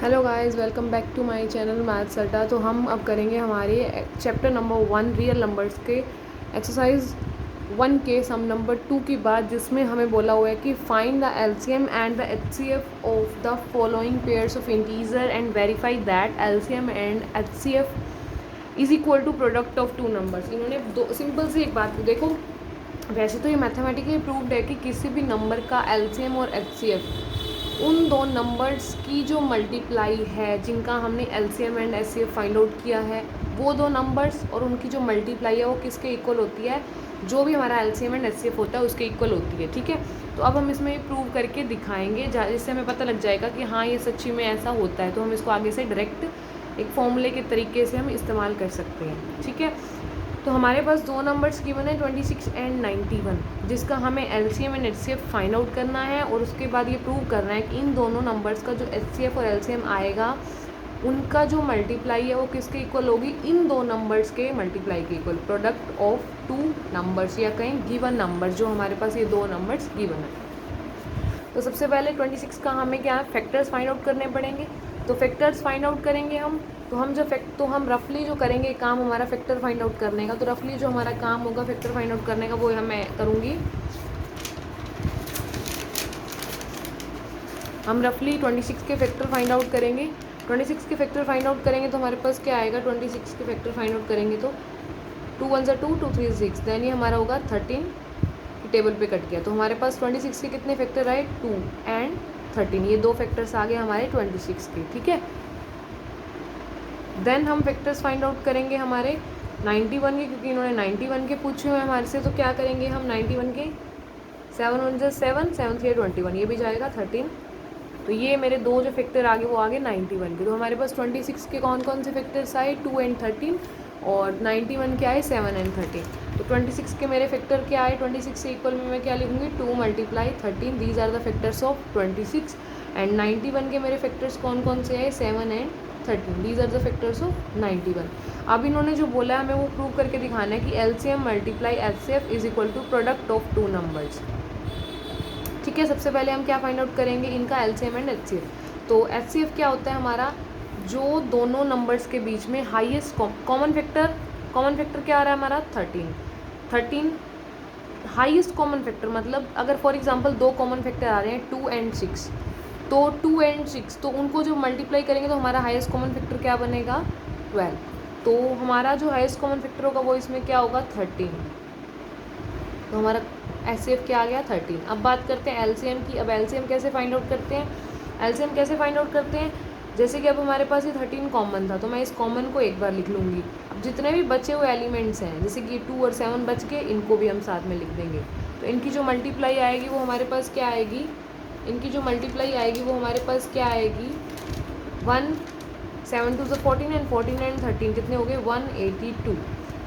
Hello guys, welcome back to my channel Maths Adda. तो हम अब करेंगे हमारे चैप्टर नंबर 1 रियल नंबर्स के एक्सरसाइज 1 के सम नंबर 2 की बात, जिसमें हमें बोला हुआ है कि find the LCM and the HCF of the following pairs of integer and verify that LCM and HCF is equal to product of two numbers. इन्होंने दो सिंपल सी एक बात को देखो, वैसे तो ये मैथमेटिकली प्रूव्ड है कि किसी भी नंबर का एलसीएम और एचसीएफ उन दो नंबर्स की जो मल्टीप्लाई है, जिनका हमने LCM and HCF find out किया है, वो दो नंबर्स और उनकी जो मल्टीप्लाई है वो किसके इक्वल होती है, जो भी हमारा एलसीएम एंड एचसीएफ होता है उसके इक्वल होती है। ठीक है, तो अब हम इसमें प्रूव करके दिखाएंगे, जिससे हमें पता लग जाएगा कि हाँ ये सच्ची में ऐसा होता है। तो हम इसको आगे से डायरेक्ट एक फॉर्मूले के तरीके से हम इस्तेमाल कर सकते हैं। ठीक है, तो हमारे पास दो नंबर्स गिवन है 26 एंड 91, जिसका हमें LCM and HCF find out करना है और उसके बाद ये प्रूव करना है कि इन दोनों नंबर्स का जो एचसीएफ और एलसीएम आएगा उनका जो मल्टीप्लाई है वो किसके इक्वल होगी, इन दो नंबर्स के मल्टीप्लाई के equal, product of two numbers या कहीं गिवन नंबर, जो हमारे पास ये दो नंबर्स गिवन है। तो सबसे पहले 26 का हमें क्या है, फैक्टर्स फाइंड आउट करने पड़ेंगे। तो फैक्टर्स फाइंड आउट करेंगे हम, तो हम रफली जो करेंगे काम हमारा फैक्टर फाइंड आउट करने का। तो रफली जो हमारा काम होगा फैक्टर फाइंड आउट करने का वो मैं करूँगी। हम रफली 26 के फैक्टर फाइंड आउट करेंगे। 26 के फैक्टर फाइंड आउट करेंगे तो हमारे पास क्या आएगा, 26 के फैक्टर फाइंड आउट करेंगे तो 2 1 2 2 3 6, देन ये हमारा होगा 13, टेबल पे कट गया। तो हमारे पास 26 के कितने फैक्टर आए, 2 एंड 13, ये दो फैक्टर्स आ गए हमारे 26 के। ठीक है, देन हम फैक्टर्स फाइंड आउट करेंगे हमारे 91 के, क्योंकि इन्होंने 91 के पूछे हुए हैं हमारे से। तो क्या करेंगे हम 91 के, 7 1 7 7 3 21, ये भी जाएगा 13। तो ये मेरे दो जो फैक्टर आगे वो आगे 91 के। तो हमारे पास 26 के कौन कौन से फैक्टर्स आए, 2 एंड 13, और 91 के आए 7 एंड 13। तो 26 के मेरे फैक्टर क्या आए, 26 से इक्वल में मैं क्या लिखूँगी, 2 multiply 13, these are the factors of 26। And 91 के मेरे फैक्टर्स कौन कौन से आए, 7 and 13, these are the factors of 91। अब इन्होंने जो बोला है हमें वो प्रूव करके दिखाना है कि LCM multiply HCF is equal to product of two numbers. ठीक है, सबसे पहले हम क्या फाइंड आउट करेंगे, इनका एलसीएम एंड एचसीएफ। तो एचसीएफ क्या होता है हमारा, जो दोनों नंबर्स के बीच में हाईएस्ट कॉमन फैक्टर क्या आ रहा है हमारा, 13 हाईएस्ट कॉमन फैक्टर। मतलब अगर फॉर एग्जांपल दो कॉमन फैक्टर आ रहे हैं 2 एंड 6, तो 2 एंड 6 तो उनको जो मल्टीप्लाई करेंगे तो हमारा हाईएस्ट कॉमन फैक्टर क्या बनेगा, 12। तो हमारा जो हाईएस्ट कॉमन फैक्टर होगा वो इसमें क्या होगा, 13। तो हमारा एचसीएफ क्या आ गया, 13। अब बात करते हैं एलसीएम की। अब एलसीएम कैसे फाइंड आउट करते हैं, एलसीएम कैसे फाइंड आउट करते हैं, जैसे कि अब हमारे पास ये 13 कॉमन था, तो मैं इस कॉमन को एक बार लिख लूँगी। अब जितने भी बचे हुए एलिमेंट्स हैं, जैसे कि 2 और 7 बच गए, इनको भी हम साथ में लिख देंगे। तो इनकी जो मल्टीप्लाई आएगी वो हमारे पास क्या आएगी, इनकी जो मल्टीप्लाई आएगी वो हमारे पास क्या आएगी, 1 7 2 14 एंड 14 एंड 13 कितने हो गए, 182।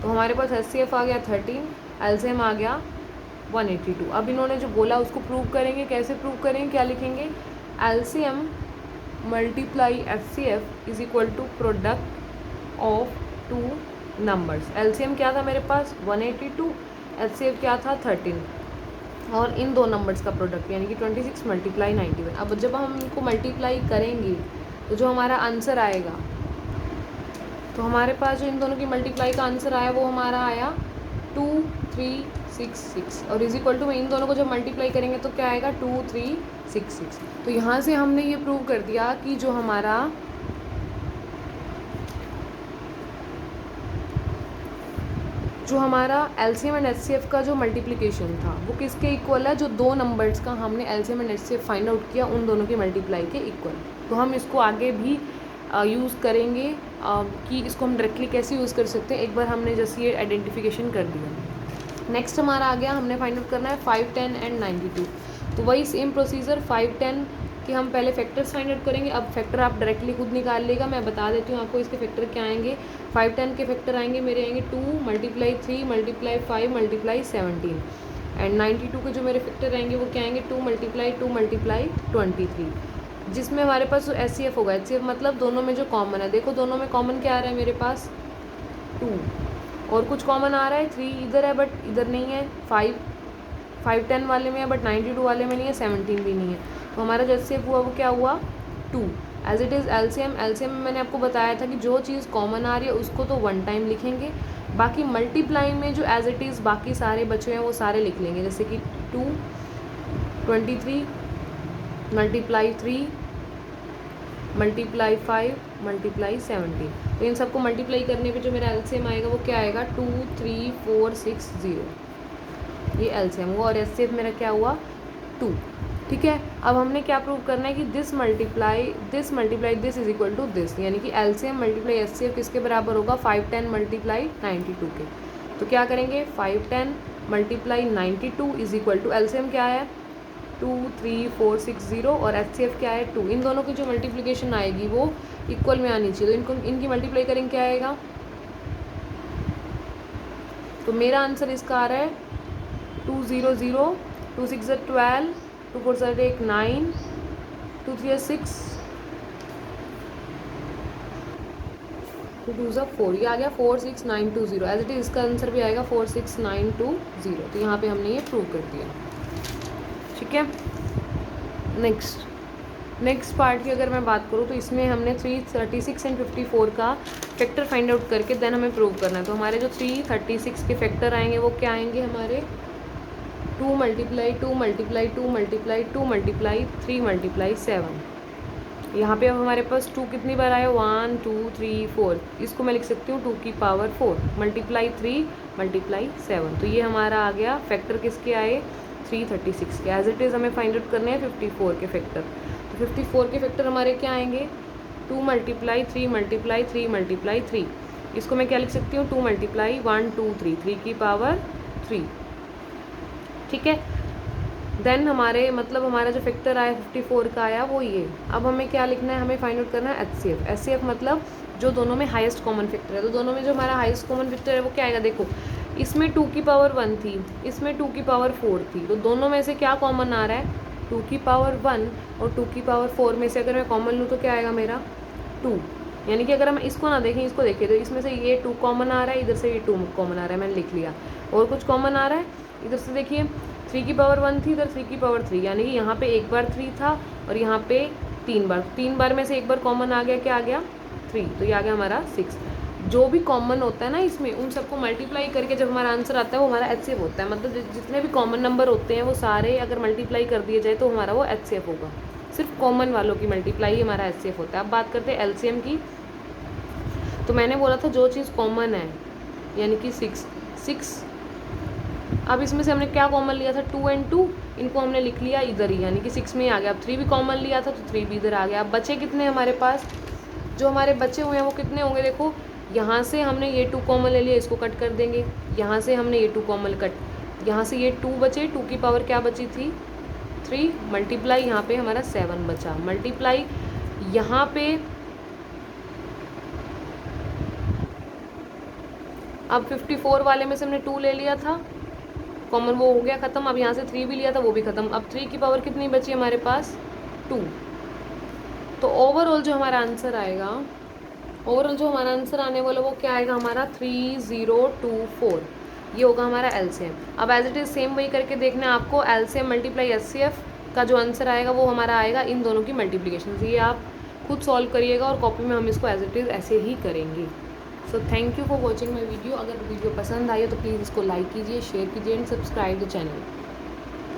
तो हमारे पास एचसीएफ आ गया 13, एलसीएम आ गया 182। अब इन्होंने जो बोला उसको प्रूव करेंगे। कैसे प्रूव करेंगे, क्या लिखेंगे, LCM multiply HCF is equal to product of two numbers. LCM क्या था मेरे पास 182, एचसीएफ क्या था 13, और इन दो नंबर्स का प्रोडक्ट यानी कि 26 मल्टीप्लाई 91। अब जब हम इनको मल्टीप्लाई करेंगे तो जो हमारा आंसर आएगा, तो हमारे पास जो इन दोनों की मल्टीप्लाई का आंसर आया वो हमारा आया 2366, और इज इक्वल टू में इन दोनों को जब मल्टीप्लाई करेंगे तो क्या आएगा, 2366। तो यहाँ से हमने ये प्रूव कर दिया कि जो हमारा एलसीएम एंड एचसीएफ का जो मल्टीप्लिकेशन था वो किसके इक्वल है, जो दो नंबर्स का हमने LCM and HCF find out किया उन दोनों की मल्टीप्लाई के इक्वल। तो हम इसको आगे भी यूज़ करेंगे कि इसको हम डायरेक्टली कैसे यूज़ कर सकते हैं। एक बार हमने जैसे ये आइडेंटिफिकेशन कर दिया, नेक्स्ट हमारा आ गया, हमने फाइंड आउट करना है 5 10 एंड 92। तो वही सेम प्रोसीजर, 5 10 कि हम पहले फैक्टर्स फाइंड आउट करेंगे। अब फैक्टर आप डायरेक्टली खुद निकाल लेगा, मैं बता देती हूँ आपको इसके फैक्टर क्या आएंगे। 5 10 के फैक्टर आएंगे मेरे, आएंगे 2 मल्टीप्लाई 3 मल्टीप्लाई 5 मल्टीप्लाई 17, एंड 92 के जो मेरे फैक्टर आएंगे वो क्या आएंगे, 2 मल्टीप्लाई 2 मल्टीप्लाई 23, जिसमें हमारे पास जो एचसीएफ होगा, एचसीएफ मतलब दोनों में जो कॉमन है, देखो दोनों में कॉमन क्या आ रहा है मेरे पास, 2, और कुछ कॉमन आ रहा है 3 इधर है बट इधर नहीं है, 5 10 वाले में है बट 92 वाले में नहीं है, 17 भी नहीं है। तो हमारा जो एचसीएफ हुआ वो क्या हुआ, 2 एज इट इज़ एलसीएम में मैंने आपको बताया था कि जो चीज़ कॉमन आ रही है उसको तो वन टाइम लिखेंगे, बाकी मल्टीप्लाई में जो एज इट इज़ बाकी सारे बचे हैं वो सारे लिख लेंगे, जैसे कि 2 23 मल्टीप्लाई 3 मल्टीप्लाई 5 मल्टीप्लाई 17। तो इन सबको मल्टीप्लाई करने पे जो मेरा एलसीएम आएगा वो क्या आएगा 2 3 4 6 0, ये एलसीएम हुआ और एचसीएफ मेरा क्या हुआ 2। ठीक है, अब हमने क्या प्रूव करना है कि this multiply this is equal to this, यानी कि एलसीएम मल्टीप्लाई एचसीएफ किसके बराबर होगा 510 मल्टीप्लाई 92 के। तो क्या करेंगे 510 multiply 92 is equal to LCM क्या है 2 3 4 6 0 और एचसीएफ क्या है 2। इन दोनों की जो मल्टीप्लिकेशन आएगी वो इक्वल में आनी चाहिए, तो इनको इनकी मल्टीप्लाई करेंगे क्या आएगा, तो मेरा आंसर इसका आ रहा है 2 0 0 2 6 12 2 4 9 2 3 6 2 2 4, ये आ गया 4 6 9 2 0 एज इट इज इसका आंसर भी आएगा 4 6 9 2 0। तो यहाँ पे हमने ये प्रूव कर दिया। ठीक है, नेक्स्ट पार्ट की अगर मैं बात करूँ तो इसमें हमने 336 एंड 54 का फैक्टर फाइंड आउट करके देन हमें प्रूव करना है। तो हमारे जो 336 के फैक्टर आएंगे वो क्या आएंगे हमारे 2 multiply 2 multiply 2 multiply 2 multiply 3 multiply 7। यहाँ पे अब हमारे पास 2 कितनी बार आया 1 2 3 4, इसको मैं लिख सकती हूँ 2 की पावर 4 मल्टीप्लाई 3 मल्टीप्लाई 7। तो ये हमारा आ गया फैक्टर किसके आए 336 के। एज इट इज़ हमें फाइंड आउट करने हैं 54 के फैक्टर। तो 54 के फैक्टर हमारे क्या आएंगे 2 मल्टीप्लाई 3 मल्टीप्लाई 3 मल्टीप्लाई 3, इसको मैं क्या लिख सकती हूँ 2 मल्टीप्लाई 1 2 3 3 की पावर 3। ठीक है, देन हमारे मतलब हमारा जो फैक्टर आया 54 का आया वो ये। अब हमें क्या लिखना है, हमें फाइंड आउट करना है एचसीएफ। एचसीएफ मतलब जो दोनों में हाईएस्ट कॉमन फैक्टर है। तो दोनों में जो हमारा हाईएस्ट कॉमन फैक्टर है वो क्या आएगा, देखो इसमें 2 की पावर 1 थी, इसमें 2 की पावर 4 थी, तो दोनों में से क्या कॉमन आ रहा है 2 की पावर 1 और 2 की पावर 4 में से अगर मैं कॉमन लूँ तो क्या आएगा मेरा 2। यानी कि अगर हम इसको ना देखें इसको देखें तो इसमें से ये 2 कॉमन आ रहा है, इधर से ये 2 कॉमन आ रहा है, मैंने लिख लिया। और कुछ कॉमन आ रहा है, इधर से देखिए 3 की पावर 1 थी, इधर 3 की पावर 3, यानी कि यहाँ पे एक बार 3 था और यहाँ पे 3 बार में से एक बार कॉमन आ गया, क्या आ गया 3, तो ये आ गया हमारा 6। जो भी कॉमन होता है ना इसमें उन सबको मल्टीप्लाई करके जब हमारा आंसर आता है वो हमारा एचसीएफ होता है। मतलब जितने भी कॉमन नंबर होते हैं वो सारे अगर मल्टीप्लाई कर दिए जाए तो हमारा वो एचसीएफ होगा। सिर्फ कॉमन वालों की मल्टीप्लाई ही हमारा एचसीएफ होता है। अब बात करते हैं एलसीएम की। तो मैंने बोला था जो चीज़ कॉमन है यानी कि 6। अब इसमें से हमने क्या कॉमन लिया था 2 एंड 2, इनको हमने लिख लिया इधर ही, यानी कि 6 में ही आ गया। अब 3 भी कॉमन लिया था तो 3 भी इधर आ गया। अब बचे कितने हमारे पास, जो हमारे बचे हुए हैं वो कितने होंगे, देखो यहाँ से हमने ये 2 कॉमन ले लिया, इसको कट कर देंगे। यहाँ से हमने ये 2 कॉमन कट, यहाँ से ये 2 बचे, 2 की पावर क्या बची थी 3 मल्टीप्लाई यहाँ पे हमारा 7 बचा, मल्टीप्लाई यहाँ पे अब 54 वाले में से हमने 2 ले लिया था कॉमन, वो हो गया ख़त्म। अब यहाँ से 3 भी लिया था वो भी ख़त्म। अब 3 की पावर कितनी बची हमारे पास 2। तो ओवरऑल जो हमारा आंसर आएगा, ओवरऑल जो हमारा आंसर आने वाला वो क्या आएगा हमारा 3024, ये होगा हमारा एलसीएम। अब एज इट इज़ सेम वही करके देखना है आपको, एलसीएम मल्टीप्लाई एचसीएफ का जो आंसर आएगा वो हमारा आएगा इन दोनों की मल्टीप्लिकेशन से। ये आप खुद सॉल्व करिएगा और कॉपी में हम इसको एज इट इज़ ऐसे ही करेंगे। So thank you for watching my video. अगर वीडियो पसंद आई हो तो प्लीज़ इसको लाइक कीजिए, शेयर कीजिए एंड सब्सक्राइब द चैनल।